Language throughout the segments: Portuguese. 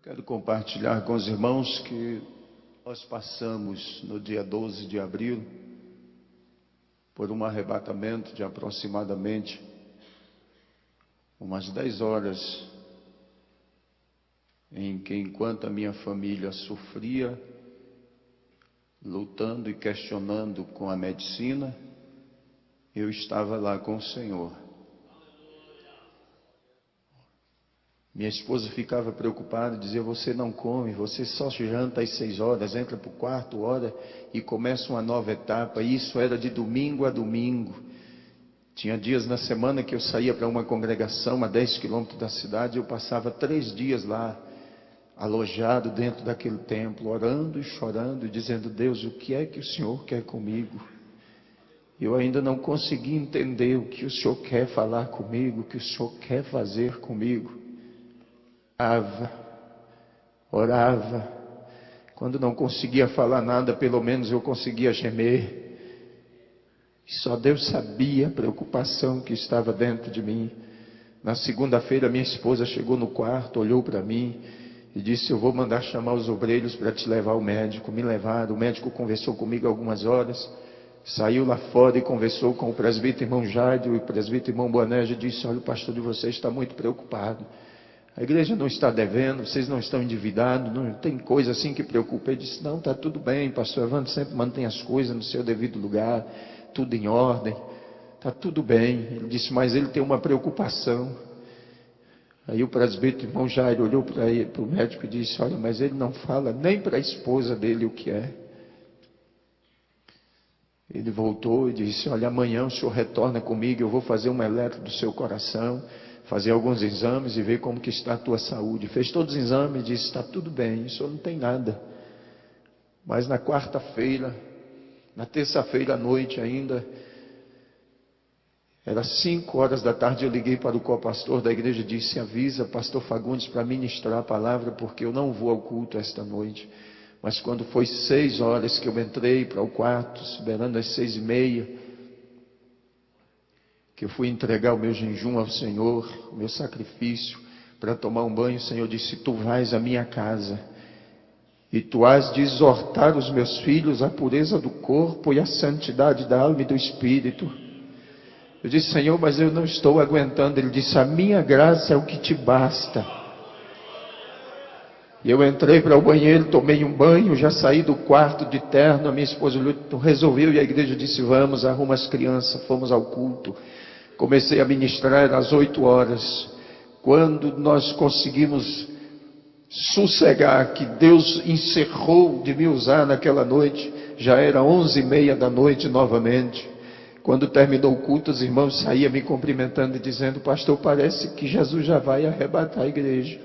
Quero compartilhar com os irmãos que nós passamos no dia 12 de abril por um arrebatamento de aproximadamente umas 10 horas, em que, enquanto a minha família sofria, lutando e questionando com a medicina, eu estava lá com o Senhor. Minha esposa ficava preocupada, dizia: você não come, você só janta às 6 horas, entra para o quarto, ora e começa uma nova etapa. E isso era de domingo a domingo. Tinha dias na semana que eu saía para uma congregação a 10 quilômetros da cidade, eu passava 3 dias lá, alojado dentro daquele templo, orando e chorando, dizendo: Deus, o que é que o Senhor quer comigo? Eu ainda não consegui entender o que o Senhor quer falar comigo, o que o Senhor quer fazer comigo. Orava, quando não conseguia falar nada, pelo menos eu conseguia gemer, e só Deus sabia a preocupação que estava dentro de mim. Na segunda-feira minha esposa chegou no quarto, olhou para mim e disse: eu vou mandar chamar os obreiros para te levar ao médico. Me levaram, o médico conversou comigo algumas horas, saiu lá fora e conversou com o presbítero irmão Jádio, e o presbítero irmão Boanerges disse: olha, o pastor de vocês está muito preocupado. A igreja não está devendo, vocês não estão endividados, não tem coisa assim que preocupa. Ele disse: não, está tudo bem, pastor Evandro sempre mantém as coisas no seu devido lugar, tudo em ordem, está tudo bem. Ele disse: mas ele tem uma preocupação. Aí o presbítero irmão Jairo olhou para o médico e disse: olha, mas ele não fala nem para a esposa dele o que é. Ele voltou e disse: olha, amanhã o senhor retorna comigo, eu vou fazer um eletro do seu coração, fazer alguns exames e ver como que está a tua saúde. Fez todos os exames e disse: está tudo bem, o senhor não tem nada. Mas na quarta-feira, na terça-feira à noite ainda, era 5 horas da tarde, eu liguei para o copastor da igreja e disse: avisa pastor Fagundes para ministrar a palavra, porque eu não vou ao culto esta noite. Mas quando foi 6 horas que eu entrei para o quarto, esperando às 6:30, que eu fui entregar o meu jejum ao Senhor, o meu sacrifício, para tomar um banho, o Senhor disse: tu vais à minha casa, e tu has de exortar os meus filhos à pureza do corpo e à santidade da alma e do espírito. Eu disse: Senhor, mas eu não estou aguentando. Ele disse: a minha graça é o que te basta. E eu entrei para o banheiro, tomei um banho, já saí do quarto de terno. A minha esposa resolveu, e a igreja disse: vamos, arruma as crianças. Fomos ao culto. Comecei a ministrar às 8 horas. Quando nós conseguimos sossegar, que Deus encerrou de me usar naquela noite, já era 11:30 da noite novamente. Quando terminou o culto, os irmãos saíam me cumprimentando e dizendo: pastor, parece que Jesus já vai arrebatar a igreja.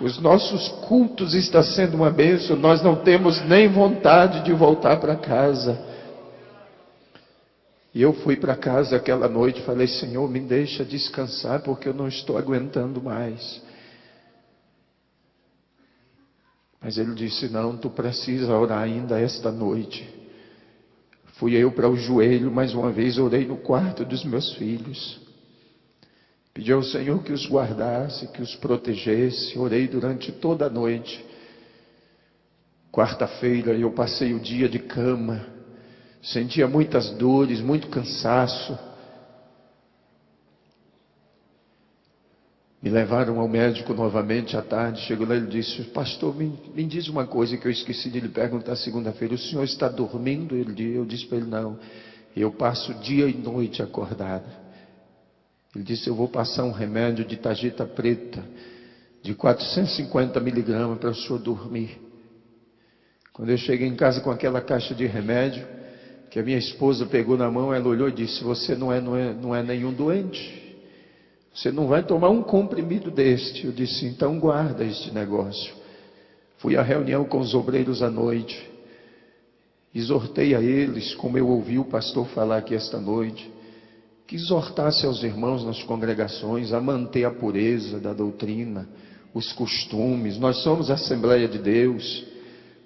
Os nossos cultos estão sendo uma bênção, nós não temos nem vontade de voltar para casa. E eu fui para casa aquela noite e falei: Senhor, me deixa descansar, porque eu não estou aguentando mais. Mas ele disse: não, tu precisa orar ainda esta noite. Fui eu para o joelho, mais uma vez orei no quarto dos meus filhos. Pedi ao Senhor que os guardasse, que os protegesse. Orei durante toda a noite. Quarta-feira eu passei o dia de cama. Sentia muitas dores, muito cansaço. Me levaram ao médico novamente à tarde. Chegou lá e ele disse: pastor, me diz uma coisa que eu esqueci de lhe perguntar segunda-feira. O senhor está dormindo? Eu disse para ele: não. Eu passo dia e noite acordado. Ele disse: eu vou passar um remédio de tarjeta preta, de 450 miligramas para o senhor dormir. Quando eu cheguei em casa com aquela caixa de remédio, que a minha esposa pegou na mão, ela olhou e disse: você não é nenhum doente. Você não vai tomar um comprimido deste. Eu disse: então guarda este negócio. Fui à reunião com os obreiros à noite. Exortei a eles, como eu ouvi o pastor falar aqui esta noite, que exortasse aos irmãos nas congregações a manter a pureza da doutrina, os costumes. Nós somos a Assembleia de Deus,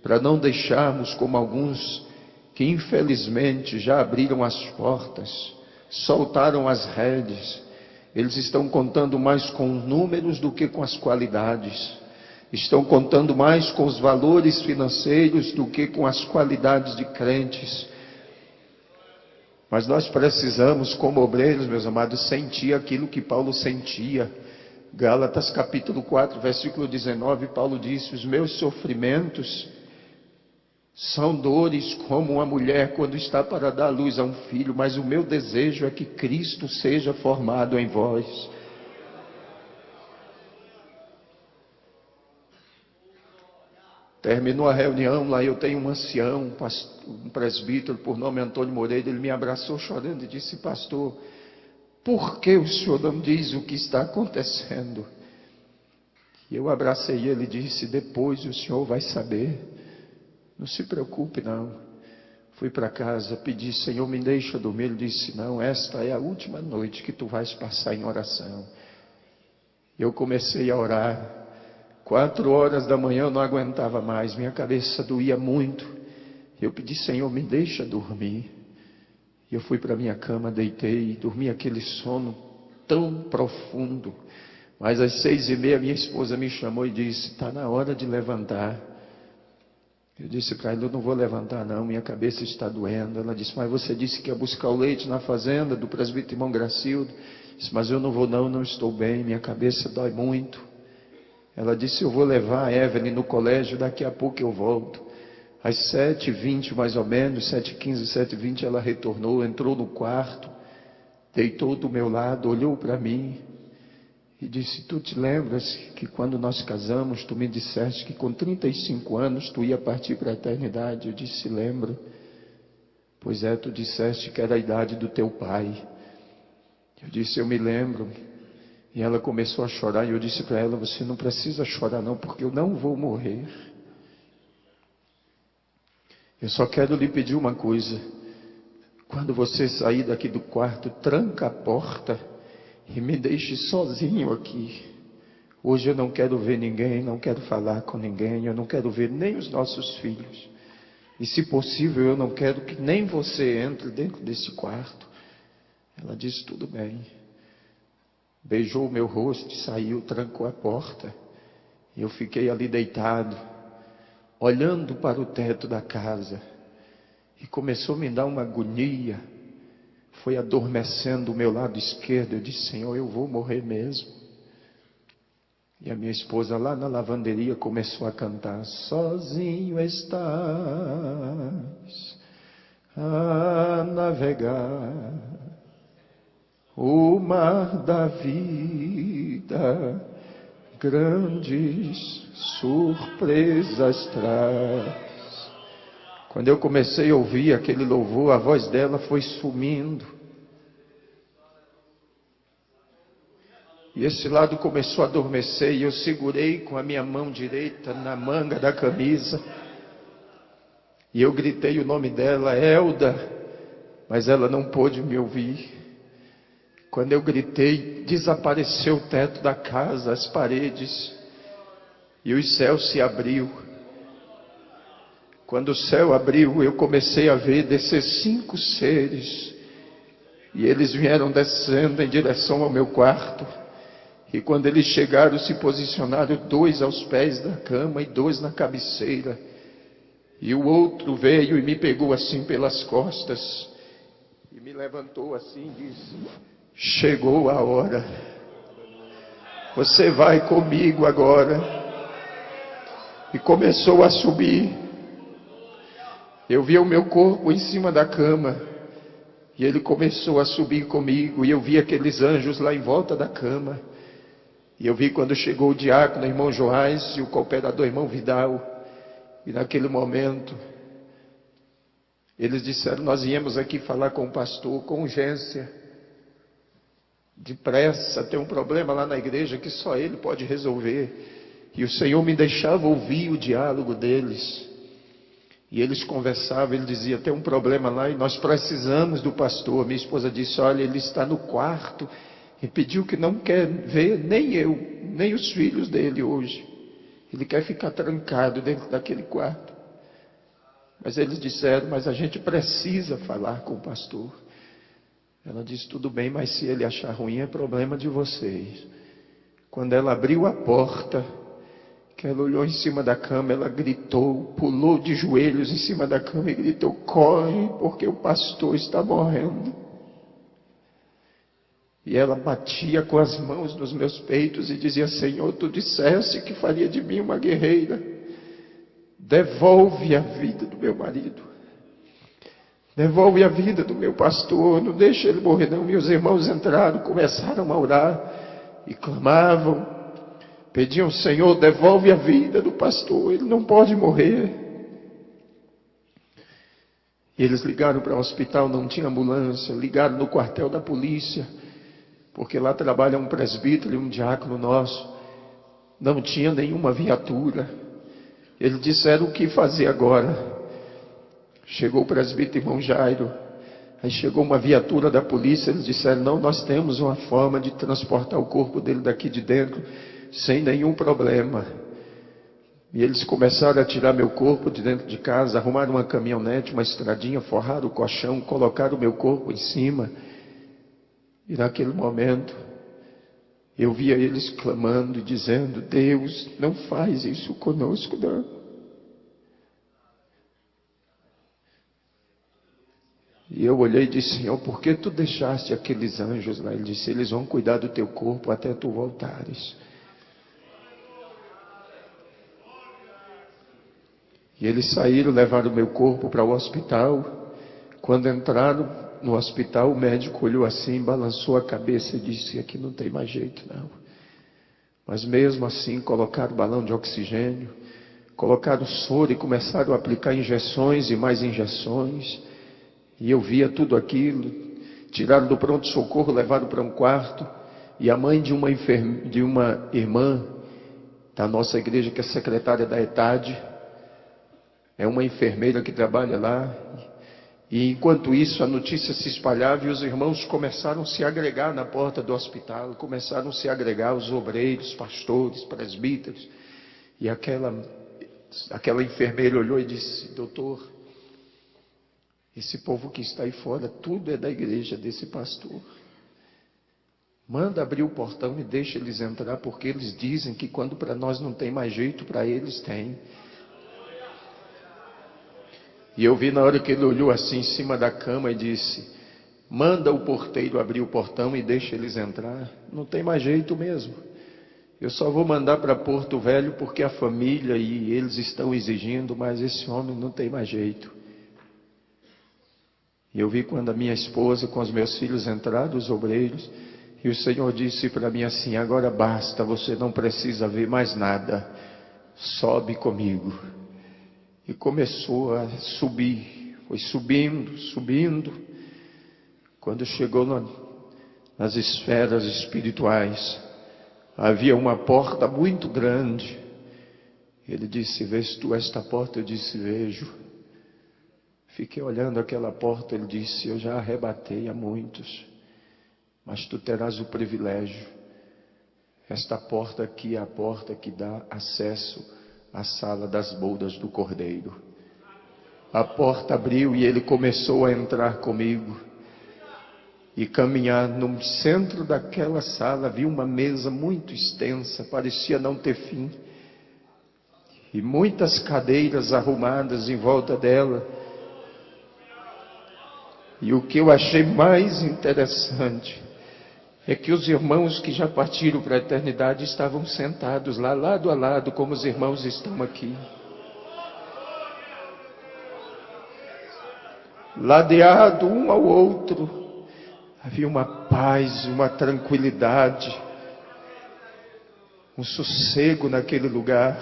para não deixarmos como alguns que infelizmente já abriram as portas, soltaram as redes. Eles estão contando mais com números do que com as qualidades. estão contando mais com os valores financeiros do que com as qualidades de crentes. Mas nós precisamos, como obreiros, meus amados, sentir aquilo que Paulo sentia. Gálatas capítulo 4, versículo 19, Paulo disse: os meus sofrimentos são dores como uma mulher quando está para dar luz a um filho, mas o meu desejo é que Cristo seja formado em vós. Terminou a reunião, lá eu tenho um ancião, um presbítero por nome Antônio Moreira. Ele me abraçou chorando e disse: pastor, por que o senhor não diz o que está acontecendo? E eu abracei ele e disse: depois o senhor vai saber, não se preocupe não. Fui para casa, pedi: Senhor, me deixa dormir. Ele disse: não, esta é a última noite que tu vais passar em oração. Eu comecei a orar. 4 horas da manhã eu não aguentava mais, minha cabeça doía muito. Eu pedi: Senhor, me deixa dormir. E eu fui para minha cama, deitei, dormi aquele sono tão profundo. Mas às 6h30 minha esposa me chamou e disse: está na hora de levantar. Eu disse para ela: eu não vou levantar não, minha cabeça está doendo. Ela disse: mas você disse que ia buscar o leite na fazenda do presbítero irmão Gracildo. Eu disse: mas eu não vou não, não estou bem, minha cabeça dói muito. Ela disse: eu vou levar a Evelyn no colégio, daqui a pouco eu volto. Às 7h20 mais ou menos, 7h15, 7h20, ela retornou, entrou no quarto, deitou do meu lado, olhou para mim e disse: tu te lembras que quando nós casamos, tu me disseste que com 35 anos tu ia partir para a eternidade? Eu disse: lembro. Pois é, tu disseste que era a idade do teu pai. Eu disse: eu me lembro. E ela começou a chorar e eu disse para ela: você não precisa chorar não, porque eu não vou morrer. Eu só quero lhe pedir uma coisa: quando você sair daqui do quarto, tranca a porta e me deixe sozinho aqui. Hoje eu não quero ver ninguém, não quero falar com ninguém, eu não quero ver nem os nossos filhos. E se possível, eu não quero que nem você entre dentro desse quarto. Ela disse: tudo bem. Beijou o meu rosto e saiu, trancou a porta. E eu fiquei ali deitado, olhando para o teto da casa. E começou a me dar uma agonia. Foi adormecendo o meu lado esquerdo. Eu disse: Senhor, eu vou morrer mesmo. E a minha esposa lá na lavanderia começou a cantar: sozinho estás a navegar o mar da vida, grandes surpresas traz. Quando eu comecei a ouvir aquele louvor, a voz dela foi sumindo. E esse lado começou a adormecer e eu segurei com a minha mão direita na manga da camisa. E eu gritei o nome dela: Elda, mas ela não pôde me ouvir. Quando eu gritei, desapareceu o teto da casa, as paredes, e o céu se abriu. Quando o céu abriu, eu comecei a ver descer 5 seres, e eles vieram descendo em direção ao meu quarto. E quando eles chegaram, se posicionaram 2 aos pés da cama e 2 na cabeceira. E o outro veio e me pegou assim pelas costas, e me levantou assim e disse: chegou a hora, você vai comigo agora. E começou a subir. Eu vi o meu corpo em cima da cama, e ele começou a subir comigo, e eu vi aqueles anjos lá em volta da cama. E eu vi quando chegou o diácono, o irmão Joás, e o cooperador, irmão Vidal. E naquele momento, eles disseram: nós viemos aqui falar com o pastor, com urgência. Depressa, tem um problema lá na igreja que só ele pode resolver. E o Senhor me deixava ouvir o diálogo deles. E eles conversavam, ele dizia: tem um problema lá e nós precisamos do pastor. Minha esposa disse: olha, ele está no quarto e pediu que não quer ver nem eu, nem os filhos dele hoje. Ele quer ficar trancado dentro daquele quarto. Mas eles disseram: mas a gente precisa falar com o pastor. Ela disse: tudo bem, mas se ele achar ruim é problema de vocês. Quando ela abriu a porta, que ela olhou em cima da cama, ela gritou, pulou de joelhos em cima da cama e gritou: corre, porque o pastor está morrendo. E ela batia com as mãos nos meus peitos e dizia: Senhor, tu disseste que faria de mim uma guerreira. Devolve a vida do meu marido. Devolve a vida do meu pastor. Não deixa ele morrer não. Meus irmãos entraram, começaram a orar e clamavam. Pediam: Senhor, devolve a vida do pastor. Ele não pode morrer. E eles ligaram para o hospital, não tinha ambulância. Ligaram no quartel da polícia, porque lá trabalha um presbítero e um diácono nosso. Não tinha nenhuma viatura. Eles disseram: o que fazer agora? Chegou o presbítero irmão Jairo. Aí chegou uma viatura da polícia. Eles disseram: não, nós temos uma forma de transportar o corpo dele daqui de dentro sem nenhum problema. E eles começaram a tirar meu corpo de dentro de casa, arrumaram uma caminhonete, uma estradinha, forraram o colchão, colocaram o meu corpo em cima. E naquele momento, eu via eles clamando e dizendo: Deus, não faz isso conosco, não. E eu olhei e disse: Senhor, por que tu deixaste aqueles anjos lá? Ele disse: eles vão cuidar do teu corpo até tu voltares. E eles saíram, levaram o meu corpo para o hospital. Quando entraram no hospital, o médico olhou assim, balançou a cabeça e disse: aqui não tem mais jeito não. Mas mesmo assim colocaram balão de oxigênio, colocaram soro e começaram a aplicar injeções e mais injeções. E eu via tudo aquilo. Tiraram do pronto-socorro, levaram para um quarto. E a mãe de uma irmã da nossa igreja, que é secretária da ETAD, é uma enfermeira que trabalha lá. E enquanto isso, a notícia se espalhava e os irmãos começaram a se agregar na porta do hospital. Começaram a se agregar os obreiros, pastores, presbíteros. E aquela enfermeira olhou e disse: doutor, esse povo que está aí fora, tudo é da igreja desse pastor. Manda abrir o portão e deixa eles entrar, porque eles dizem que quando para nós não tem mais jeito, para eles tem. E eu vi na hora que ele olhou assim em cima da cama e disse: manda o porteiro abrir o portão e deixa eles entrar. Não tem mais jeito mesmo. Eu só vou mandar para Porto Velho porque a família e eles estão exigindo, mas esse homem não tem mais jeito. E eu vi quando a minha esposa com os meus filhos entraram, os obreiros, e o Senhor disse para mim assim: agora basta, você não precisa ver mais nada, sobe comigo. E começou a subir, foi subindo, subindo. Quando chegou nas esferas espirituais, havia uma porta muito grande. Ele disse: vês tu esta porta? Eu disse: vejo. Fiquei olhando aquela porta. Ele disse: eu já arrebatei a muitos, mas tu terás o privilégio. Esta porta aqui é a porta que dá acesso à sala das bodas do Cordeiro. A porta abriu e ele começou a entrar comigo e caminhar. No centro daquela sala havia uma mesa muito extensa, parecia não ter fim, e muitas cadeiras arrumadas em volta dela. E o que eu achei mais interessante é que os irmãos que já partiram para a eternidade estavam sentados lá, lado a lado, como os irmãos estão aqui. Ladeado um ao outro, havia uma paz, uma tranquilidade, um sossego naquele lugar.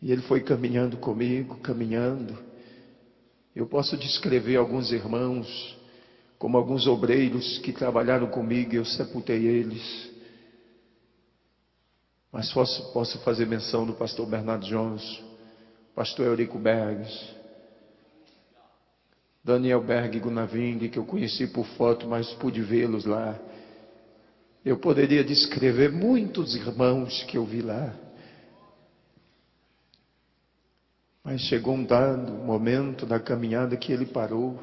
E ele foi caminhando comigo, caminhando. Eu posso descrever alguns irmãos, como alguns obreiros que trabalharam comigo, eu sepultei eles. Mas posso fazer menção do pastor Bernardo Jones, pastor Eurico Bergs, Daniel Berg Gunaving, que eu conheci por foto, mas pude vê-los lá. Eu poderia descrever muitos irmãos que eu vi lá. Mas chegou um dado momento da caminhada que ele parou,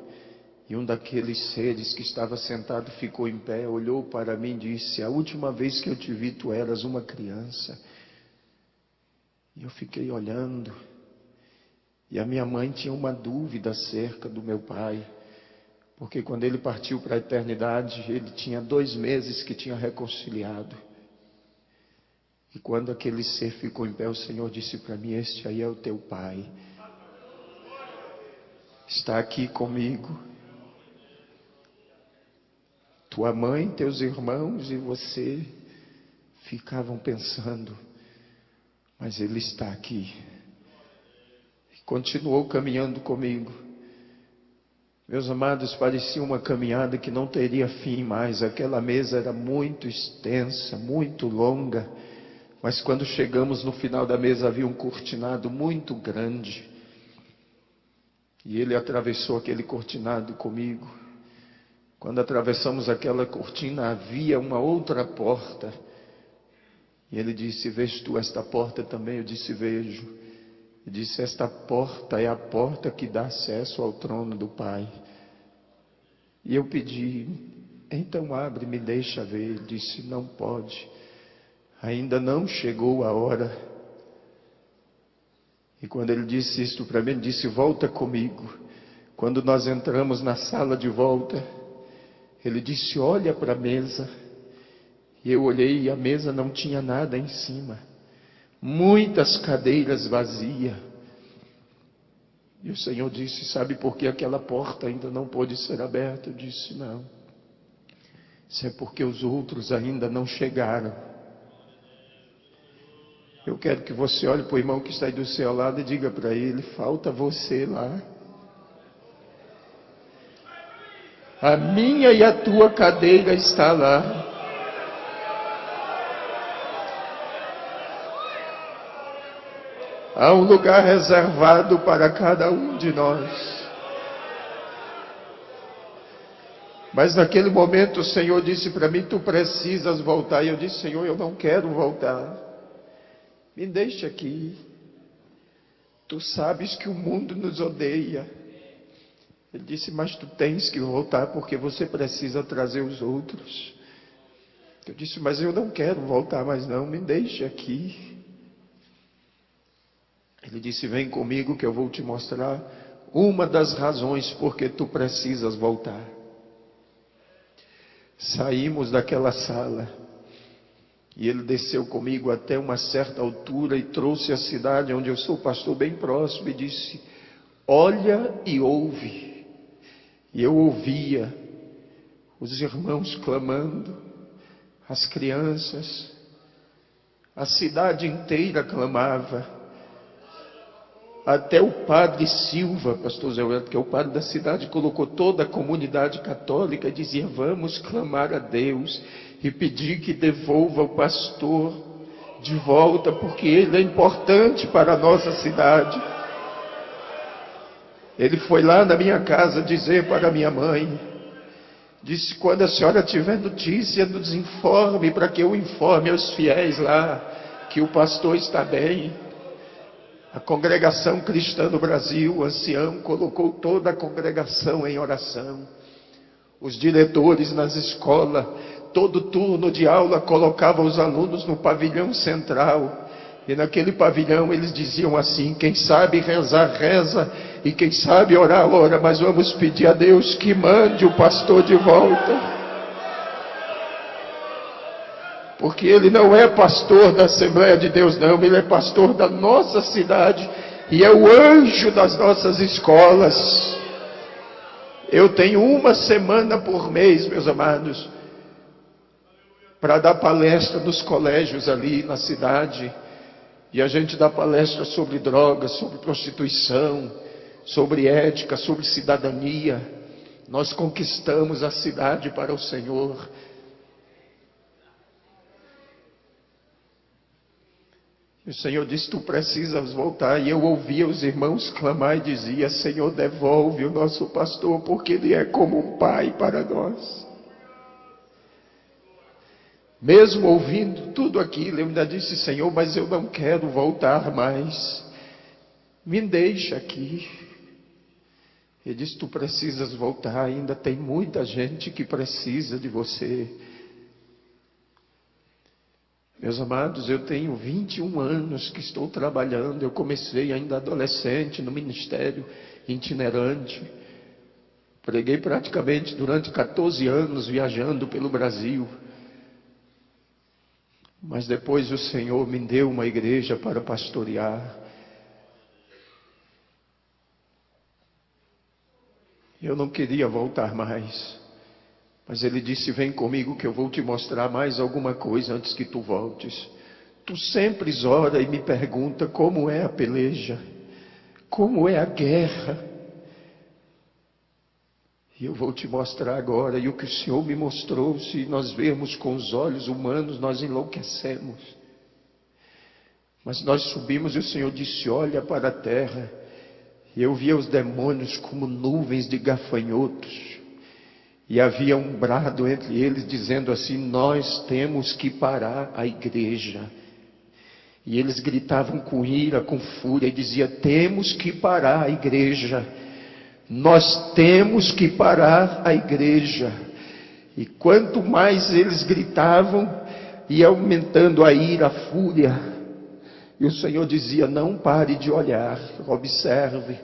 e um daqueles seres que estava sentado ficou em pé, olhou para mim e disse: a última vez que eu te vi, tu eras uma criança. E eu fiquei olhando. E a minha mãe tinha uma dúvida acerca do meu pai. Porque quando ele partiu para a eternidade, ele tinha 2 meses que tinha reconciliado. E quando aquele ser ficou em pé, o Senhor disse para mim: este aí é o teu pai. Está aqui comigo. Tua mãe, teus irmãos e você ficavam pensando, mas ele está aqui. E continuou caminhando comigo. Meus amados, parecia uma caminhada que não teria fim mais. Aquela mesa era muito extensa, muito longa. Mas quando chegamos no final da mesa, havia um cortinado muito grande. E ele atravessou aquele cortinado comigo. Quando atravessamos aquela cortina, havia uma outra porta. E ele disse: vês tu esta porta também? Eu disse: vejo. Ele disse: esta porta é a porta que dá acesso ao trono do Pai. E eu pedi: então abre, me deixa ver. Ele disse: não pode. Ainda não chegou a hora. E quando ele disse isto para mim, ele disse: volta comigo. Quando nós entramos na sala de volta, ele disse: olha para a mesa. E eu olhei e a mesa não tinha nada em cima. Muitas cadeiras vazias. E o Senhor disse: sabe por que aquela porta ainda não pôde ser aberta? Eu disse: não. Isso é porque os outros ainda não chegaram. Eu quero que você olhe para o irmão que está aí do seu lado e diga para ele: falta você lá. A minha e a tua cadeira está lá. Há um lugar reservado para cada um de nós. Mas naquele momento o Senhor disse para mim: tu precisas voltar. E eu disse: Senhor, eu não quero voltar. Me deixe aqui. Tu sabes que o mundo nos odeia. Ele disse: mas tu tens que voltar porque você precisa trazer os outros. Eu disse: mas eu não quero voltar mais não, me deixe aqui. Ele disse: vem comigo que eu vou te mostrar uma das razões porque tu precisas voltar. Saímos daquela sala. E ele desceu comigo até uma certa altura e trouxe a cidade onde eu sou pastor bem próximo e disse: olha e ouve. E eu ouvia os irmãos clamando, as crianças, a cidade inteira clamava. Até o padre Silva, pastor Zé Roberto, que é o padre da cidade, colocou toda a comunidade católica e dizia: vamos clamar a Deus e pedir que devolva o pastor de volta, porque ele é importante para a nossa cidade. Ele foi lá na minha casa dizer para minha mãe, disse: quando a senhora tiver notícia, nos informe, para que eu informe aos fiéis lá, que o pastor está bem. A congregação cristã do Brasil, o ancião, colocou toda a congregação em oração. Os diretores nas escolas, todo turno de aula, colocavam os alunos no pavilhão central. E naquele pavilhão eles diziam assim: quem sabe rezar, reza, e quem sabe orar, ora, mas vamos pedir a Deus que mande o pastor de volta. Porque ele não é pastor da Assembleia de Deus, não. Ele é pastor da nossa cidade. E é o anjo das nossas escolas. Eu tenho uma semana por mês, meus amados, para dar palestra nos colégios ali na cidade. E a gente dá palestra sobre drogas, sobre prostituição, sobre ética, sobre cidadania. Nós conquistamos a cidade para o Senhor. E o Senhor disse: tu precisas voltar. E eu ouvia os irmãos clamar e dizia: Senhor, devolve o nosso pastor, porque ele é como um pai para nós. Mesmo ouvindo tudo aquilo, eu ainda disse: Senhor, mas eu não quero voltar mais. Me deixa aqui. Ele disse: tu precisas voltar, ainda tem muita gente que precisa de você. Meus amados, eu tenho 21 anos que estou trabalhando. Eu comecei ainda adolescente no ministério itinerante. Preguei praticamente durante 14 anos viajando pelo Brasil. Mas depois o Senhor me deu uma igreja para pastorear. Eu não queria voltar mais. Mas Ele disse: vem comigo que eu vou te mostrar mais alguma coisa antes que tu voltes. Tu sempre ora e me pergunta como é a peleja, como é a guerra. E eu vou te mostrar agora. E o que o Senhor me mostrou, se nós vermos com os olhos humanos, nós enlouquecemos. Mas nós subimos e o Senhor disse: olha para a terra. E eu via os demônios como nuvens de gafanhotos. E havia um brado entre eles dizendo assim: nós temos que parar a igreja. E eles gritavam com ira, com fúria, e diziam: temos que parar a igreja. Nós temos que parar a igreja. E quanto mais eles gritavam, ia aumentando a ira, a fúria. E o Senhor dizia: não pare de olhar, observe.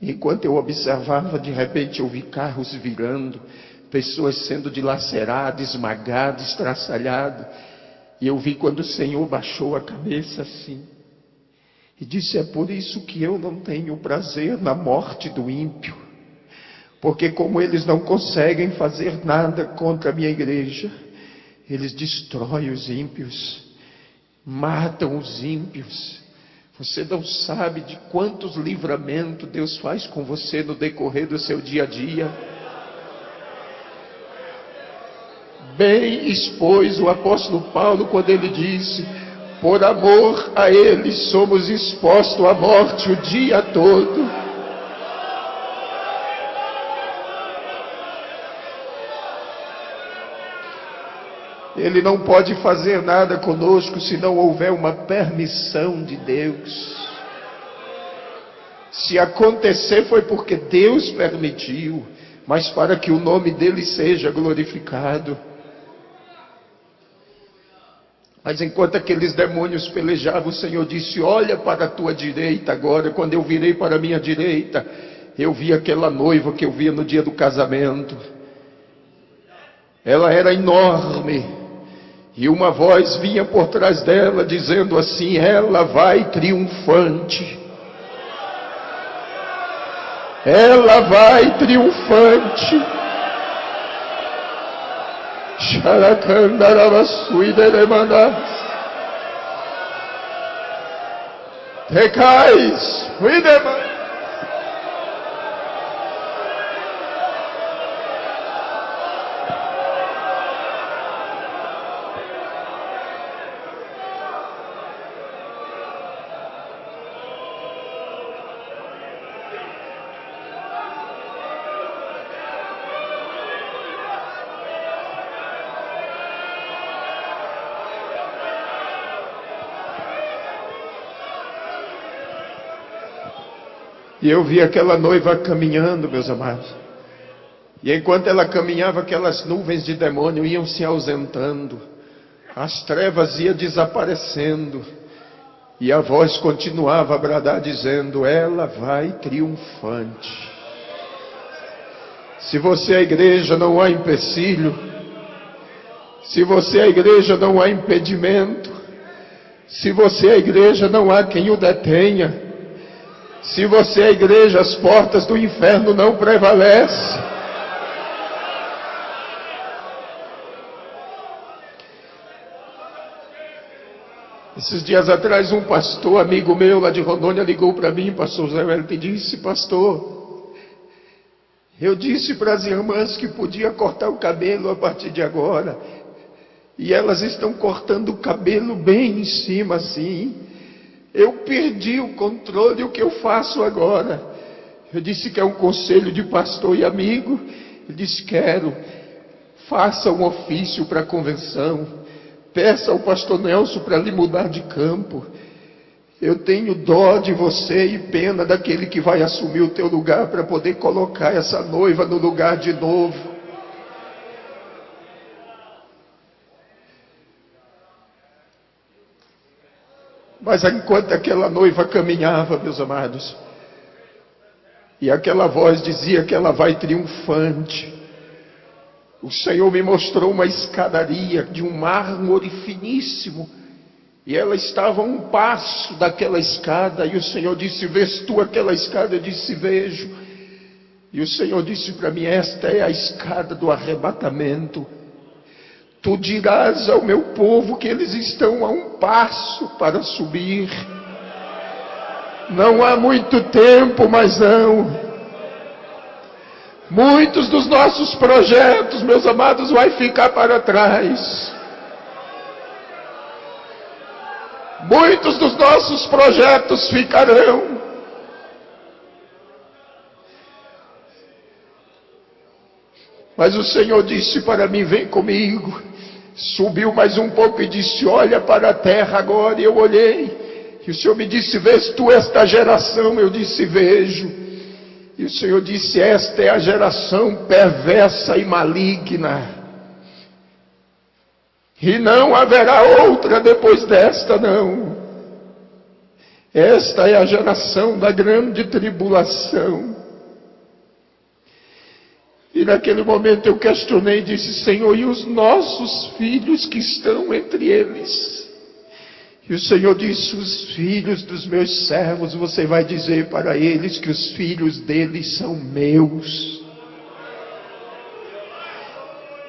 Enquanto eu observava, de repente eu vi carros virando, pessoas sendo dilaceradas, esmagadas, estraçalhadas. E eu vi quando o Senhor baixou a cabeça assim e disse: é por isso que eu não tenho prazer na morte do ímpio, porque como eles não conseguem fazer nada contra a minha igreja, eles destroem os ímpios, matam os ímpios. Você não sabe de quantos livramentos Deus faz com você no decorrer do seu dia a dia. Bem expôs o apóstolo Paulo quando ele disse: por amor a ele somos expostos à morte o dia todo. Ele não pode fazer nada conosco se não houver uma permissão de Deus. Se acontecer foi porque Deus permitiu, mas para que o nome dele seja glorificado. Mas enquanto aqueles demônios pelejavam, o Senhor disse: olha para a tua direita agora. Quando eu virei para a minha direita, eu vi aquela noiva que eu via no dia do casamento. Ela era enorme. E uma voz vinha por trás dela dizendo assim: ela vai triunfante. Ela vai triunfante. Xaracandarabassuideremandas. Recais, uidemandas. E eu vi aquela noiva caminhando, meus amados. E enquanto ela caminhava, aquelas nuvens de demônio iam se ausentando. As trevas iam desaparecendo. E a voz continuava a bradar dizendo: ela vai triunfante. Se você é a igreja, não há empecilho. Se você é a igreja, não há impedimento. Se você é a igreja, não há quem o detenha. Se você é a igreja, as portas do inferno não prevalecem. Esses dias atrás, um pastor, amigo meu lá de Rondônia, ligou para mim, pastor Zé Wellington, e disse: pastor, eu disse para as irmãs que podia cortar o cabelo a partir de agora, e elas estão cortando o cabelo bem em cima assim. Eu perdi o controle, o que eu faço agora? Eu disse que é um conselho de pastor e amigo. Ele disse: quero. Faça um ofício para a convenção. Peça ao pastor Nelson para lhe mudar de campo. Eu tenho dó de você e pena daquele que vai assumir o teu lugar para poder colocar essa noiva no lugar de novo. Mas enquanto aquela noiva caminhava, meus amados, e aquela voz dizia que ela vai triunfante, o Senhor me mostrou uma escadaria de um mármore finíssimo, e ela estava a um passo daquela escada, e o Senhor disse: vês tu aquela escada? Eu disse: vejo. E o Senhor disse para mim: esta é a escada do arrebatamento. Tu dirás ao meu povo que eles estão a um passo para subir. Não há muito tempo, mas não. Muitos dos nossos projetos, meus amados, vai ficar para trás. Muitos dos nossos projetos ficarão. Mas o Senhor disse para mim: vem comigo. Subiu mais um pouco e disse: olha para a terra agora. E eu olhei. E o Senhor me disse: vês tu esta geração? Eu disse: vejo. E o Senhor disse: esta é a geração perversa e maligna. E não haverá outra depois desta, não. Esta é a geração da grande tribulação. E naquele momento eu questionei e disse: Senhor, e os nossos filhos que estão entre eles? E o Senhor disse: os filhos dos meus servos, você vai dizer para eles que os filhos deles são meus.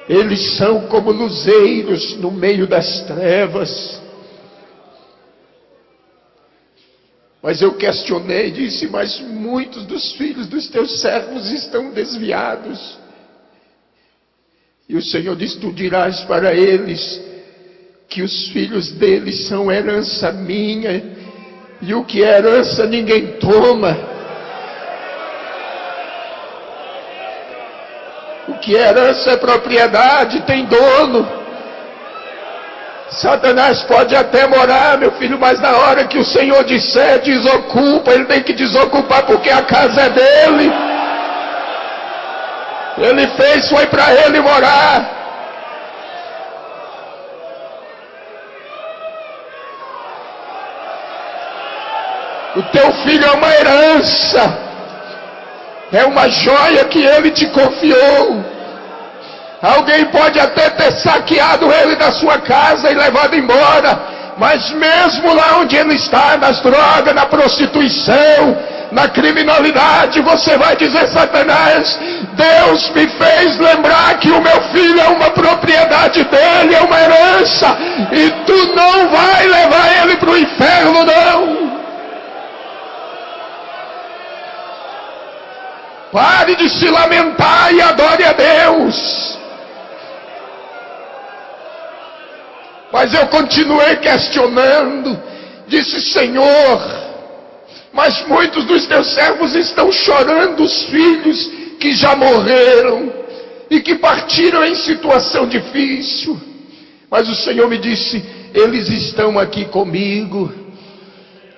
Eles são como luzeiros no meio das trevas. Mas eu questionei e disse: mas muitos dos filhos dos teus servos estão desviados. E o Senhor disse: tu dirás para eles que os filhos deles são herança minha, e o que é herança ninguém toma. O que é herança é propriedade, tem dono. Satanás pode até morar, meu filho, mas na hora que o Senhor disser desocupa, ele tem que desocupar, porque a casa é dele. Ele fez, foi para ele morar. O teu filho é uma herança, é uma joia que ele te confiou. Alguém pode até ter saqueado ele da sua casa e levado embora, mas mesmo lá onde ele está, nas drogas, na prostituição, na criminalidade, você vai dizer: Satanás, Deus me fez lembrar que o meu filho é uma propriedade dele, é uma herança, e tu não vai levar ele para o inferno, não. Pare de se lamentar e adore a Deus. Mas eu continuei questionando. Disse: Senhor, mas muitos dos teus servos estão chorando os filhos que já morreram e que partiram em situação difícil. Mas o Senhor me disse: eles estão aqui comigo.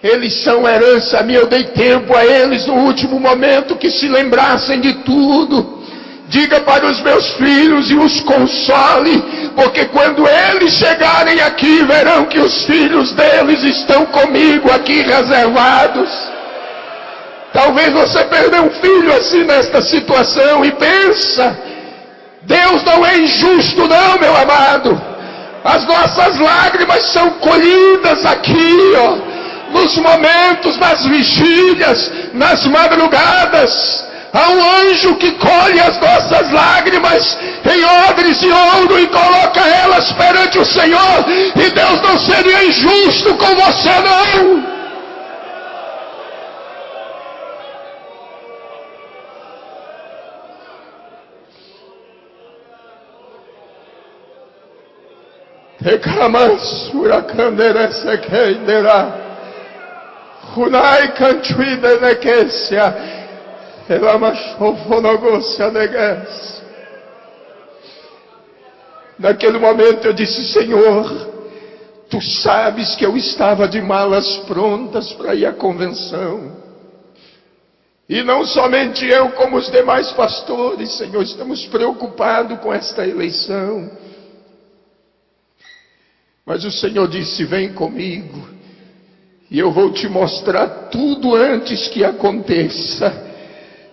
Eles são herança minha. Eu dei tempo a eles no último momento que se lembrassem de tudo. Diga para os meus filhos e os console, porque quando eles chegarem aqui, verão que os filhos deles estão comigo aqui reservados. Talvez você perdeu um filho assim nesta situação e pensa: Deus não é injusto não, meu amado. As nossas lágrimas são colhidas aqui, ó. Nos momentos, nas vigílias, nas madrugadas, há um anjo que colhe as nossas lágrimas em odres de ouro e coloca elas perante o Senhor. E Deus não seria injusto com você, não. Reclamas, huracanderessa queindera. Hunai cantui de nequecia, ela machofonogocia negues. Naquele momento eu disse: Senhor, tu sabes que eu estava de malas prontas para ir à convenção. E não somente eu, como os demais pastores, Senhor, estamos preocupados com esta eleição. Mas o Senhor disse: vem comigo. E eu vou te mostrar tudo antes que aconteça.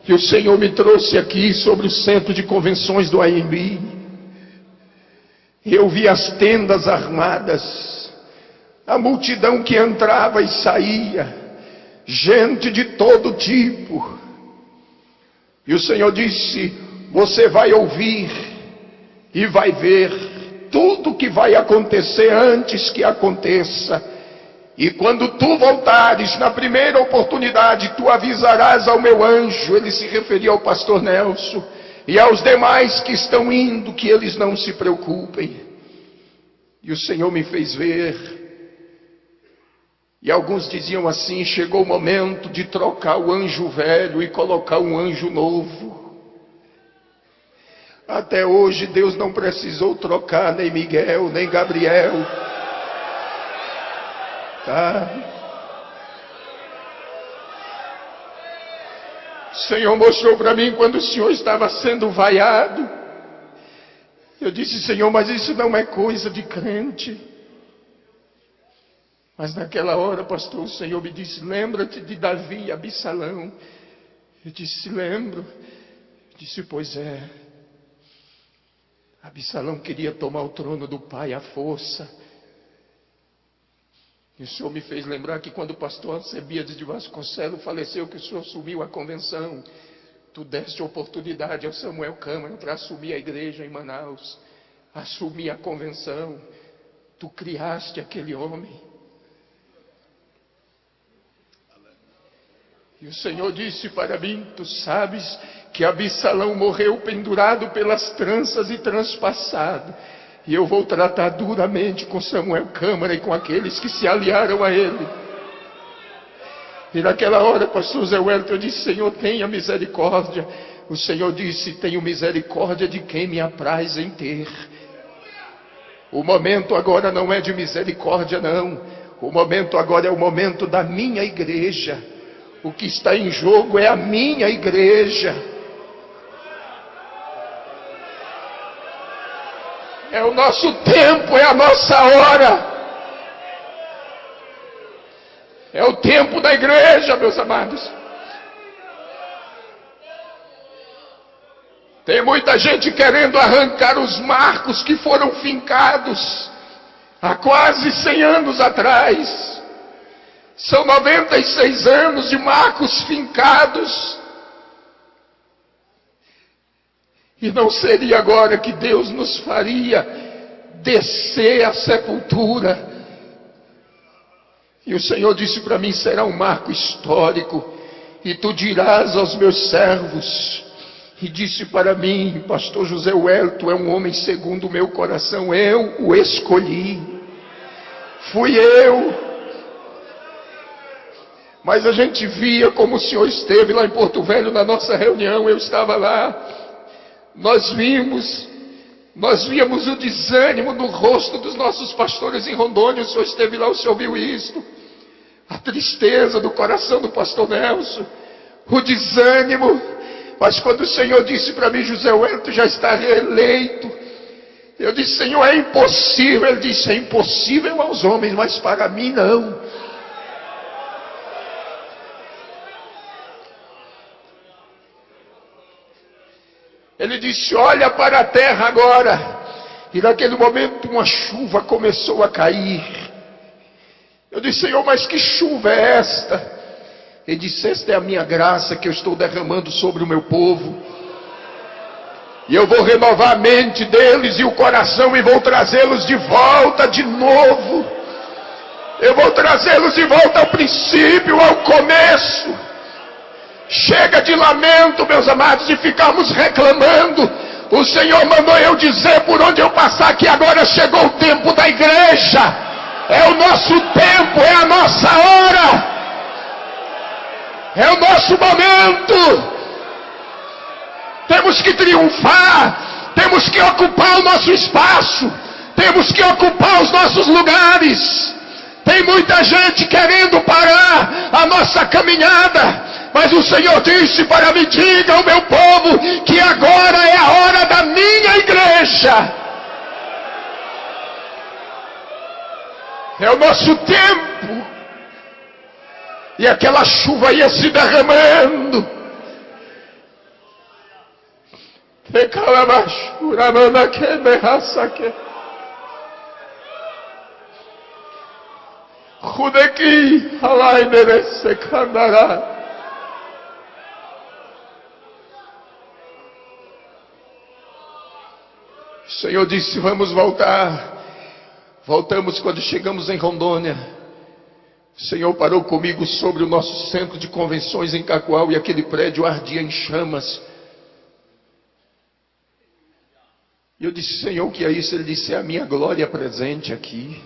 E o Senhor me trouxe aqui sobre o centro de convenções do AMB. Eu vi as tendas armadas, a multidão que entrava e saía, gente de todo tipo. E o Senhor disse: você vai ouvir e vai ver tudo que vai acontecer antes que aconteça. E quando tu voltares, na primeira oportunidade, tu avisarás ao meu anjo. Ele se referia ao pastor Nelson e aos demais que estão indo, que eles não se preocupem. E o Senhor me fez ver. E alguns diziam assim: chegou o momento de trocar o anjo velho e colocar um anjo novo. Até hoje Deus não precisou trocar nem Miguel, nem Gabriel. Tá? O Senhor mostrou para mim quando o Senhor estava sendo vaiado. Eu disse: Senhor, mas isso não é coisa de crente. Mas naquela hora, pastor, o Senhor me disse: lembra-te de Davi e Absalão. Eu disse: lembro. Eu disse: pois é. Absalão queria tomar o trono do pai à força. E o Senhor me fez lembrar que quando o pastor Alcebiades de Vasconcelos faleceu, que o Senhor assumiu a convenção, tu deste oportunidade ao Samuel Câmara para assumir a igreja em Manaus, assumir a convenção. Tu criaste aquele homem. E o Senhor disse para mim: tu sabes que Absalão morreu pendurado pelas tranças e transpassado. E eu vou tratar duramente com Samuel Câmara e com aqueles que se aliaram a ele. E naquela hora, pastor Zé Wellington, eu disse: Senhor, tenha misericórdia. O Senhor disse: tenho misericórdia de quem me apraz em ter. O momento agora não é de misericórdia, não. O momento agora é o momento da minha igreja. O que está em jogo é a minha igreja. É o nosso tempo, é a nossa hora. É o tempo da igreja, meus amados. Tem muita gente querendo arrancar os marcos que foram fincados há quase 100 anos atrás. São 96 anos de marcos fincados. E não seria agora que Deus nos faria descer à sepultura. E o Senhor disse para mim: será um marco histórico. E tu dirás aos meus servos. E disse para mim: pastor José Wellington é um homem segundo o meu coração. Eu o escolhi. Fui eu. Mas a gente via como o Senhor esteve lá em Porto Velho na nossa reunião. Eu estava lá. Nós víamos o desânimo no rosto dos nossos pastores em Rondônia. O Senhor esteve lá, o Senhor viu isto. A tristeza do coração do pastor Nelson, o desânimo. Mas quando o Senhor disse para mim: José Wellington já está reeleito, eu disse: Senhor, é impossível. Ele disse: é impossível aos homens, mas para mim não. Ele disse: olha para a terra agora. E naquele momento uma chuva começou a cair. Eu disse: Senhor, mas que chuva é esta? Ele disse: esta é a minha graça que eu estou derramando sobre o meu povo. E eu vou renovar a mente deles e o coração e vou trazê-los de volta de novo. Eu vou trazê-los de volta ao princípio, ao começo. Chega de lamento, meus amados, de ficarmos reclamando. O Senhor mandou eu dizer por onde eu passar que agora chegou o tempo da igreja. É o nosso tempo, é a nossa hora. É o nosso momento. Temos que triunfar. Temos que ocupar o nosso espaço. Temos que ocupar os nossos lugares. Tem muita gente querendo parar a nossa caminhada. Mas o Senhor disse para mim: diga ao meu povo que agora é a hora da minha igreja. É o nosso tempo. E aquela chuva ia se derramando. Rudeki halai merece candará. O Senhor disse: vamos voltar. Voltamos quando chegamos em Rondônia. O Senhor parou comigo sobre o nosso centro de convenções em Cacoal e aquele prédio ardia em chamas. E eu disse: Senhor, o que é isso? Ele disse: é a minha glória presente aqui.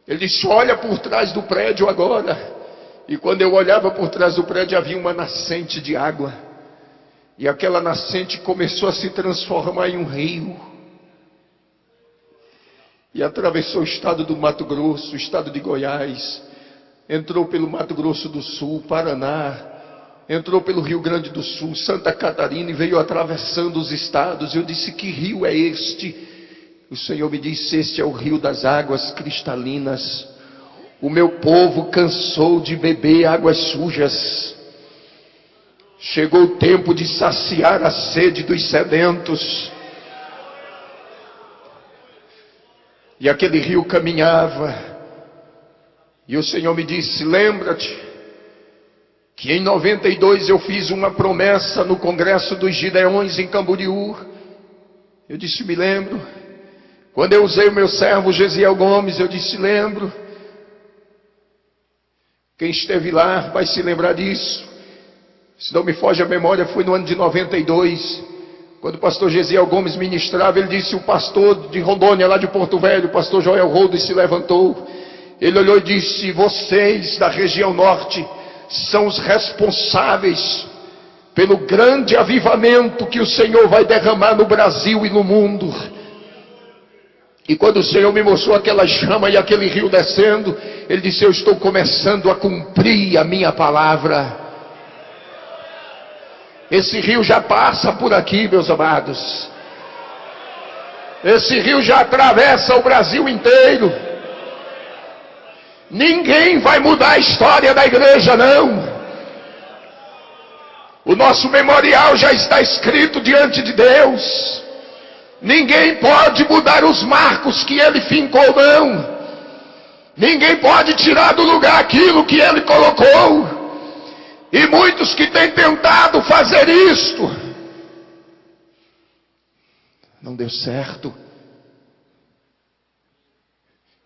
Ele disse: olha por trás do prédio agora. E quando eu olhava por trás do prédio, havia uma nascente de água. E aquela nascente começou a se transformar em um rio. E atravessou o estado do Mato Grosso, o estado de Goiás. Entrou pelo Mato Grosso do Sul, Paraná. Entrou pelo Rio Grande do Sul, Santa Catarina, e veio atravessando os estados. Eu disse: que rio é este? O Senhor me disse: este é o rio das águas cristalinas. O meu povo cansou de beber águas sujas. Chegou o tempo de saciar a sede dos sedentos. E aquele rio caminhava. E o Senhor me disse: lembra-te que em 92 eu fiz uma promessa no Congresso dos Gideões em Camboriú. Eu disse: me lembro. Quando eu usei o meu servo Gesiel Gomes, eu disse: lembro. Quem esteve lá vai se lembrar disso. Se não me foge a memória, foi no ano de 92. Quando o pastor Gesiel Gomes ministrava, ele disse: o pastor de Rondônia, lá de Porto Velho, o pastor Joel Rodo, se levantou. Ele olhou e disse: vocês da região norte são os responsáveis pelo grande avivamento que o Senhor vai derramar no Brasil e no mundo. E quando o Senhor me mostrou aquela chama e aquele rio descendo, Ele disse: eu estou começando a cumprir a minha palavra. Esse rio já passa por aqui, meus amados. Esse rio já atravessa o Brasil inteiro. Ninguém vai mudar a história da igreja, não. O nosso memorial já está escrito diante de Deus. Ninguém pode mudar os marcos que Ele fincou, não. Ninguém pode tirar do lugar aquilo que Ele colocou. E muitos que têm tentado fazer isto, não deu certo.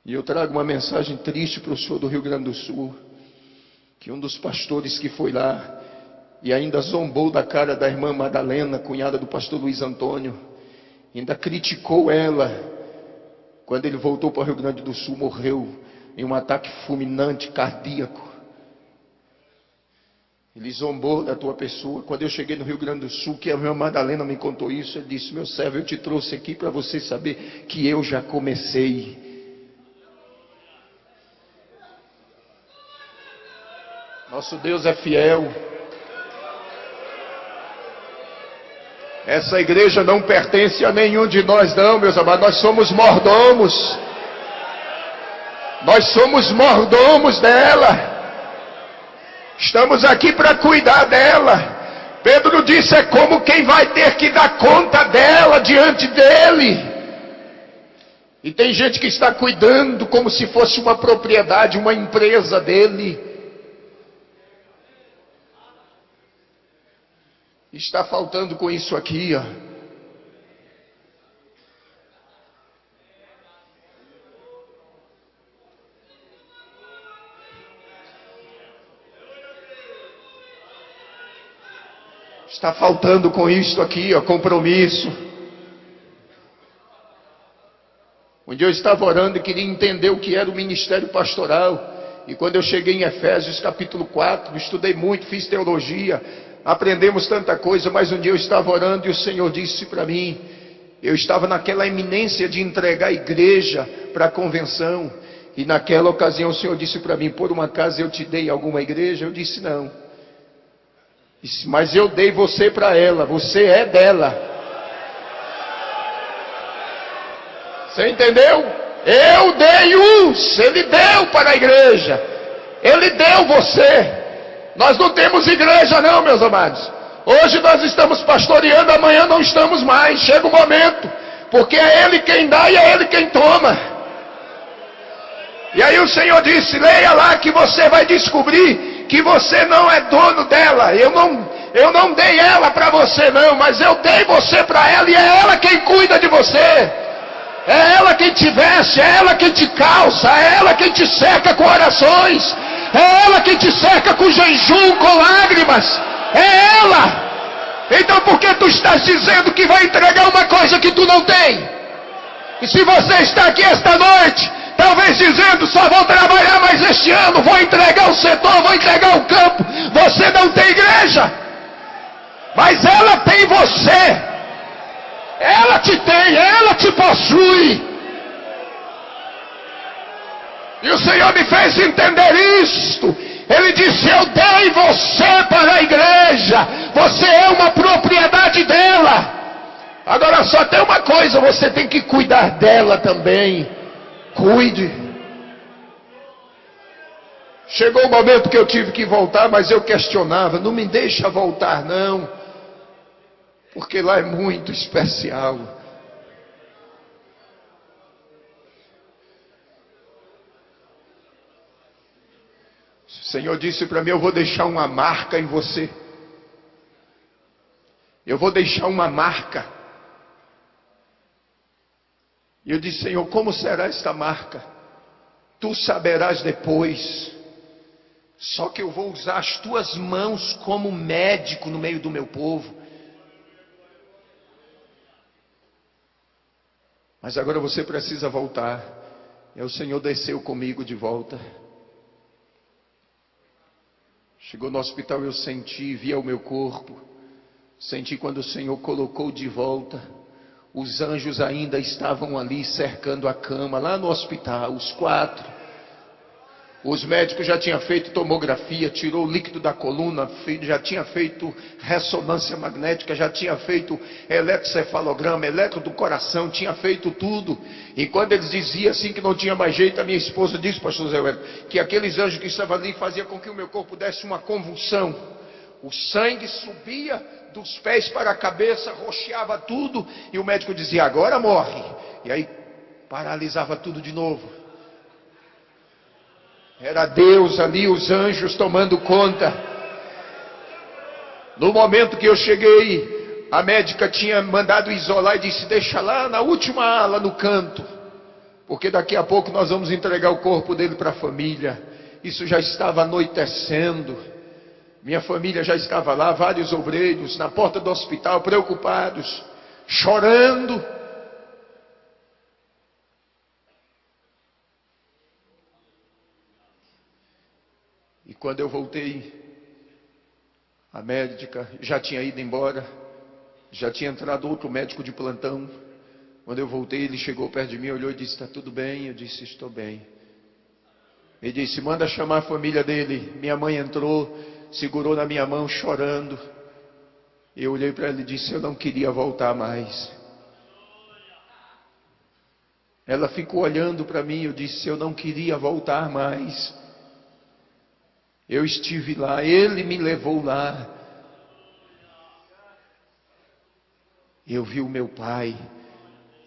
E eu trago uma mensagem triste para o senhor do Rio Grande do Sul, que um dos pastores que foi lá e ainda zombou da cara da irmã Madalena, cunhada do pastor Luiz Antônio, ainda criticou ela. Quando ele voltou para o Rio Grande do Sul, morreu em um ataque fulminante cardíaco. Ele zombou da tua pessoa. Quando eu cheguei no Rio Grande do Sul, que a irmã Madalena me contou isso, ele disse: meu servo, eu te trouxe aqui para você saber que eu já comecei. Nosso Deus é fiel. Essa igreja não pertence a nenhum de nós, não, meus amados. Nós somos mordomos. Nós somos mordomos dela. Estamos aqui para cuidar dela. Pedro disse: é como quem vai ter que dar conta dela diante dele. E tem gente que está cuidando como se fosse uma propriedade, uma empresa dele. Está faltando com isso aqui, ó. Está faltando com isso aqui, ó, compromisso. Um dia eu estava orando e queria entender o que era o ministério pastoral. E quando eu cheguei em Efésios capítulo 4, estudei muito, fiz teologia, aprendemos tanta coisa, mas um dia eu estava orando e o Senhor disse para mim, eu estava naquela iminência de entregar a igreja para a convenção, e naquela ocasião o Senhor disse para mim: por uma acaso eu te dei alguma igreja? Eu disse: não. Disse: mas eu dei você para ela, você é dela. Você entendeu? Eu dei Ele deu para a igreja. Ele deu você. Nós não temos igreja não, meus amados. Hoje nós estamos pastoreando, amanhã não estamos mais. Chega o momento, porque é Ele quem dá e é Ele quem toma. E aí o Senhor disse, leia lá que você vai descobrir que você não é dono dela. Eu não dei ela para você não, mas eu dei você para ela e é ela quem cuida de você. É ela quem te veste, é ela quem te calça, é ela quem te cerca com orações, é ela quem te cerca com jejum, com lágrimas, é ela. Então por que tu estás dizendo que vai entregar uma coisa que tu não tem? E se você está aqui esta noite, talvez dizendo, só vou trabalhar mais este ano, vou entregar o setor, vou entregar o campo, você não tem igreja, mas ela tem você. Ela te tem, ela te possui. E o Senhor me fez entender isto. Ele disse, eu dei você para a igreja. Você é uma propriedade dela. Agora só tem uma coisa, você tem que cuidar dela também. Cuide. Chegou o momento que eu tive que voltar, mas eu questionava, não me deixa voltar não. Porque lá é muito especial. O Senhor disse para mim, eu vou deixar uma marca em você. Eu vou deixar uma marca. E eu disse, Senhor, como será esta marca? Tu saberás depois. Só que eu vou usar as tuas mãos como médico no meio do meu povo. Mas agora você precisa voltar. E o Senhor desceu comigo de volta. Chegou no hospital, eu senti, via o meu corpo. Senti quando o Senhor colocou de volta. Os anjos ainda estavam ali cercando a cama, lá no hospital, os 4. Os médicos já tinham feito tomografia, tirou o líquido da coluna, já tinha feito ressonância magnética, já tinha feito eletrocefalograma, eletro do coração, tinha feito tudo. E quando eles diziam assim que não tinha mais jeito, a minha esposa disse, pastor Zé Wellington, que aqueles anjos que estavam ali faziam com que o meu corpo desse uma convulsão. O sangue subia dos pés para a cabeça, roxeava tudo, e o médico dizia, agora morre. E aí paralisava tudo de novo. Era Deus ali, os anjos tomando conta. No momento que eu cheguei, a médica tinha mandado isolar e disse, deixa lá na última ala, no canto. Porque daqui a pouco nós vamos entregar o corpo dele para a família. Isso já estava anoitecendo. Minha família já estava lá, vários obreiros na porta do hospital, preocupados, chorando. E quando eu voltei, a médica já tinha ido embora, já tinha entrado outro médico de plantão. Quando eu voltei, ele chegou perto de mim, olhou e disse, está tudo bem? Eu disse, estou bem. Ele disse, manda chamar a família dele. Minha mãe entrou, segurou na minha mão, chorando. Eu olhei para ela e disse, eu não queria voltar mais. Ela ficou olhando para mim, eu disse, eu não queria voltar mais. Eu estive lá, Ele me levou lá. Eu vi o meu pai.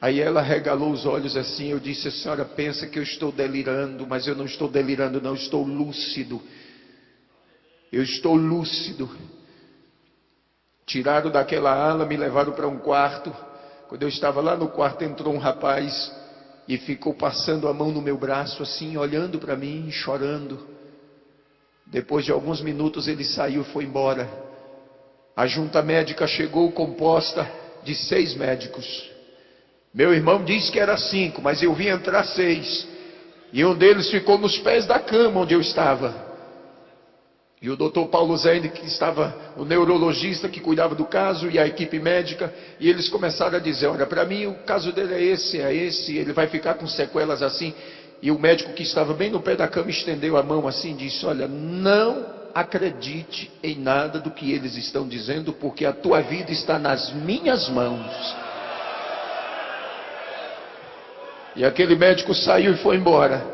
Aí ela regalou os olhos assim, eu disse, a senhora pensa que eu estou delirando, mas eu não estou delirando não, estou lúcido. Eu estou lúcido. Tiraram daquela ala, me levaram para um quarto. Quando eu estava lá no quarto, entrou um rapaz e ficou passando a mão no meu braço assim, olhando para mim, chorando. Depois de alguns minutos ele saiu e foi embora. A junta médica chegou composta de 6 médicos. Meu irmão disse que era 5, mas eu vi entrar 6. E um deles ficou nos pés da cama onde eu estava. E o doutor Paulo Zene, que estava, o neurologista que cuidava do caso, e a equipe médica, e eles começaram a dizer, olha, para mim o caso dele é esse, ele vai ficar com sequelas assim. E o médico que estava bem no pé da cama estendeu a mão assim e disse, olha, não acredite em nada do que eles estão dizendo, porque a tua vida está nas minhas mãos. E aquele médico saiu e foi embora.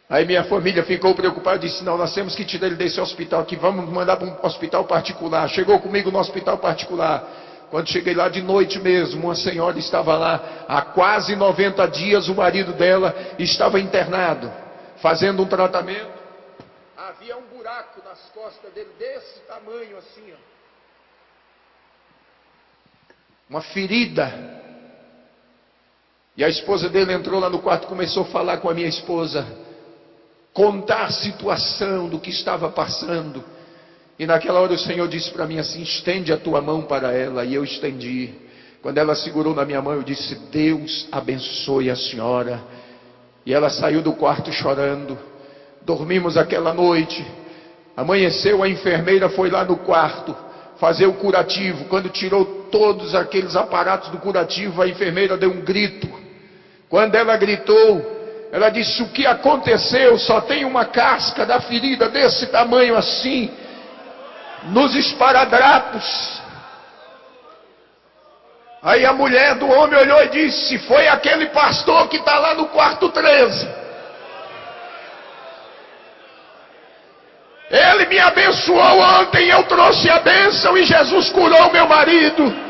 Aí minha família ficou preocupada e disse: não, nós temos que tirar ele desse hospital aqui, vamos mandar para um hospital particular. Chegou comigo no hospital particular. Quando cheguei lá de noite mesmo, uma senhora estava lá há quase 90 dias, o marido dela estava internado, fazendo um tratamento. Havia um buraco nas costas dele, desse tamanho assim, ó. Uma ferida. E a esposa dele entrou lá no quarto, começou a falar com a minha esposa, contar a situação do que estava passando. E naquela hora o Senhor disse para mim assim: estende a tua mão para ela. E eu estendi. Quando ela segurou na minha mão, eu disse: Deus abençoe a senhora. E ela saiu do quarto chorando. Dormimos aquela noite. Amanheceu, a enfermeira foi lá no quarto fazer o curativo. Quando tirou todos aqueles aparatos do curativo, a enfermeira deu um grito. Quando ela gritou, ela disse: o que aconteceu? Só tem uma casca da ferida desse tamanho assim, nos esparadrapos. Aí a mulher do homem olhou e disse: foi aquele pastor que está lá no quarto 13. Ele me abençoou ontem, eu trouxe a bênção e Jesus curou meu marido.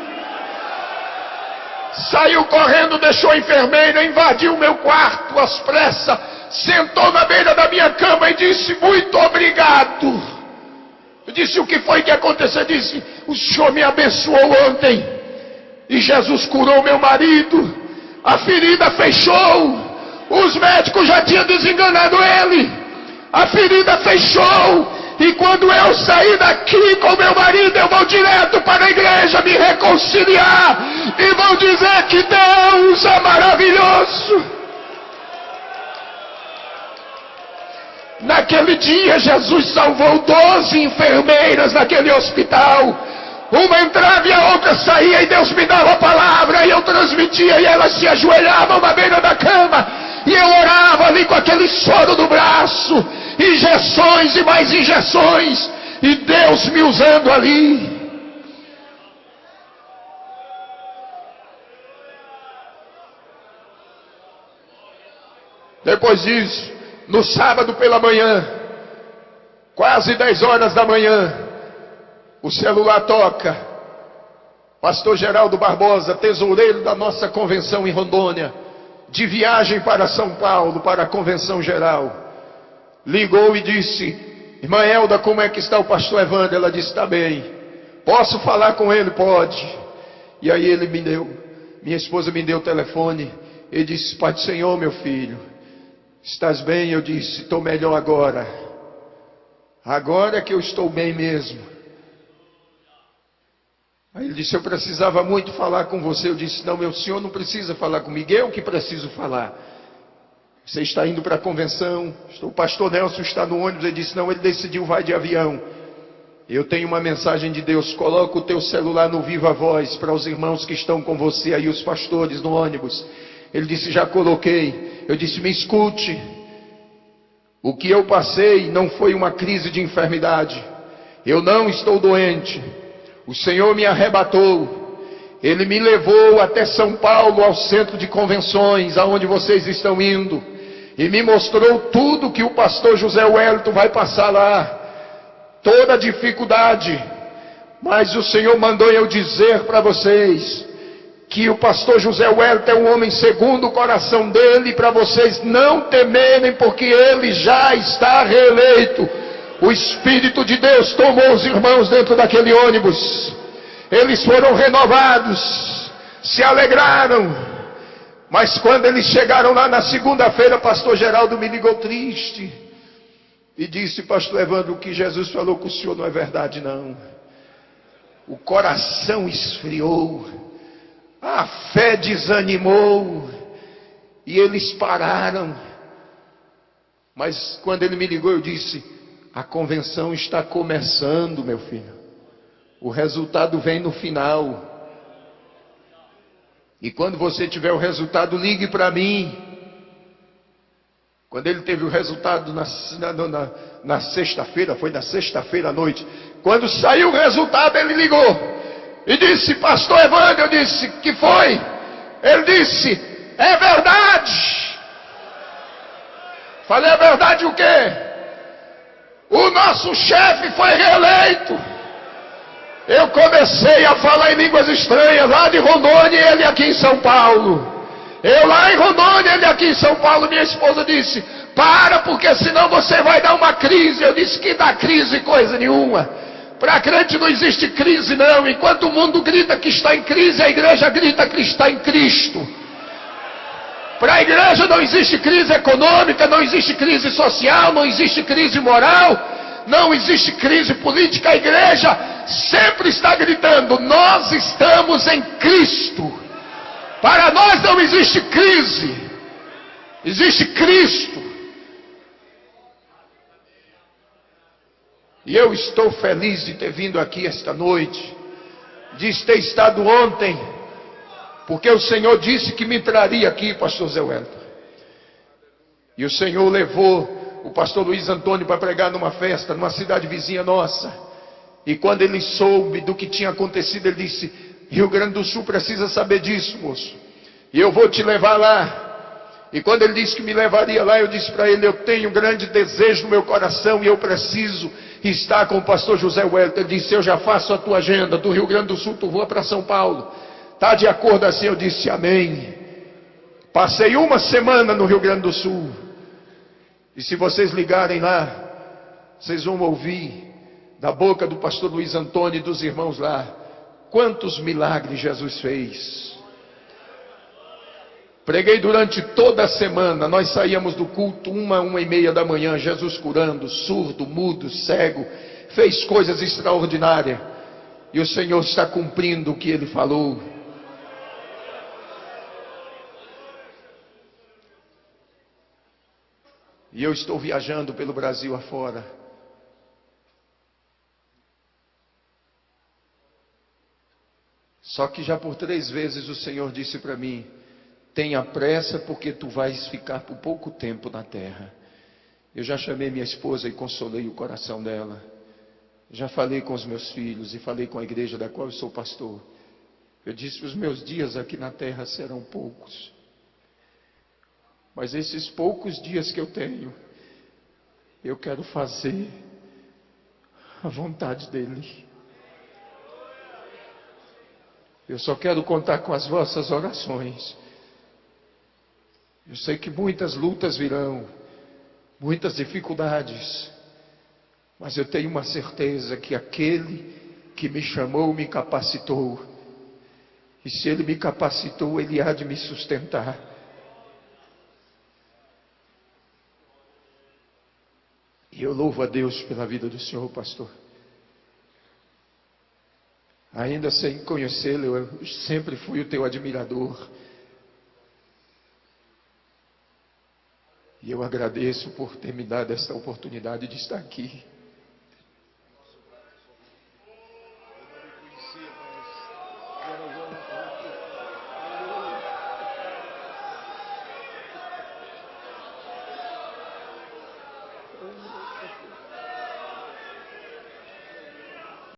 Saiu correndo, deixou a enfermeira, invadiu meu quarto às pressas, sentou na beira da minha cama e disse: muito obrigado. Eu disse: o que foi que aconteceu? Eu disse: o Senhor me abençoou ontem e Jesus curou meu marido. A ferida fechou. Os médicos já tinham desenganado ele. A ferida fechou. E quando eu sair daqui com meu marido, eu vou direto para a igreja me reconciliar e vou dizer que Deus é maravilhoso. Naquele dia Jesus salvou 12 enfermeiras naquele hospital. Uma entrava e a outra saía, e Deus me dava a palavra e eu transmitia, e elas se ajoelhavam na beira da cama e eu orava ali com aquele soro no braço, injeções e mais injeções, e Deus me usando ali. Depois disso, no sábado pela manhã, quase 10 horas da manhã, o celular toca. Pastor Geraldo Barbosa, tesoureiro da nossa convenção em Rondônia, de viagem para São Paulo, para a convenção geral, ligou e disse: irmã Elda, como é que está o pastor Evandro? Ela disse: está bem. Posso falar com ele? Pode. E aí ele me deu, minha esposa me deu o telefone. Ele disse: Pai do Senhor, meu filho, estás bem? Eu disse: estou melhor agora. Agora é que eu estou bem mesmo. Aí ele disse: eu precisava muito falar com você. Eu disse: não, meu senhor não precisa falar comigo, eu que preciso falar. Você está indo para a convenção, o pastor Nelson está no ônibus. Ele disse: não, ele decidiu, vai de avião. Eu tenho uma mensagem de Deus, coloca o teu celular no Viva Voz para os irmãos que estão com você aí, os pastores no ônibus. Ele disse: já coloquei. Eu disse: me escute, o que eu passei não foi uma crise de enfermidade, eu não estou doente. O Senhor me arrebatou, Ele me levou até São Paulo, ao centro de convenções, aonde vocês estão indo, e me mostrou tudo que o pastor José Wellington vai passar lá, toda a dificuldade. Mas o Senhor mandou eu dizer para vocês que o pastor José Wellington é um homem segundo o coração dele, para vocês não temerem, porque ele já está reeleito. O Espírito de Deus tomou os irmãos dentro daquele ônibus. Eles foram renovados, se alegraram. Mas quando eles chegaram lá na segunda-feira, pastor Geraldo me ligou triste e disse: pastor Evandro, o que Jesus falou com o senhor não é verdade não. O coração esfriou, a fé desanimou e eles pararam. Mas quando ele me ligou, eu disse: a convenção está começando, meu filho. O resultado vem no final. E quando você tiver o resultado, ligue para mim. Quando ele teve o resultado na sexta-feira, foi na sexta-feira à noite. Quando saiu o resultado, ele ligou e disse: pastor Evandro. Eu disse: que foi? Ele disse: é verdade. Falei: é verdade o quê? O nosso chefe foi reeleito. Eu comecei a falar em línguas estranhas lá de Rondônia e ele aqui em São Paulo. Eu lá em Rondônia, ele aqui em São Paulo. Minha esposa disse: para, porque senão você vai dar uma crise. Eu disse: que dá crise coisa nenhuma. Para crente não existe crise não. Enquanto o mundo grita que está em crise, a igreja grita que está em Cristo. Para a igreja não existe crise econômica, não existe crise social, não existe crise moral, não existe crise política. A igreja sempre está gritando: nós estamos em Cristo. Para nós não existe crise, existe Cristo. E eu estou feliz de ter vindo aqui esta noite, de ter estado ontem, porque o Senhor disse que me traria aqui, pastor Zé Wellington. E o Senhor levou o pastor Luiz Antônio para pregar numa festa, numa cidade vizinha nossa. E quando ele soube do que tinha acontecido, ele disse: Rio Grande do Sul precisa saber disso, moço. E eu vou te levar lá. E quando ele disse que me levaria lá, eu disse para ele: eu tenho um grande desejo no meu coração e eu preciso estar com o pastor José Wellington. Ele disse: eu já faço a tua agenda, do Rio Grande do Sul tu voa para São Paulo. Está de acordo assim? Eu disse: amém. Passei uma semana no Rio Grande do Sul. E se vocês ligarem lá, vocês vão ouvir da boca do pastor Luiz Antônio e dos irmãos lá, quantos milagres Jesus fez. Preguei durante toda a semana. Nós saíamos do culto 1h30 da manhã, Jesus curando, surdo, mudo, cego, fez coisas extraordinárias. E o Senhor está cumprindo o que Ele falou. E eu estou viajando pelo Brasil afora. Só que já por 3 vezes o Senhor disse para mim: tenha pressa, porque tu vais ficar por pouco tempo na terra. Eu já chamei minha esposa e consolei o coração dela. Já falei com os meus filhos e falei com a igreja da qual eu sou pastor. Eu disse: os meus dias aqui na terra serão poucos. Mas esses poucos dias que eu tenho, eu quero fazer a vontade dEle. Eu só quero contar com as vossas orações. Eu sei que muitas lutas virão, muitas dificuldades, mas eu tenho uma certeza que aquele que me chamou me capacitou. E se Ele me capacitou, Ele há de me sustentar. E eu louvo a Deus pela vida do Senhor, pastor. Ainda sem conhecê-lo, eu sempre fui o teu admirador. E eu agradeço por ter me dado esta oportunidade de estar aqui.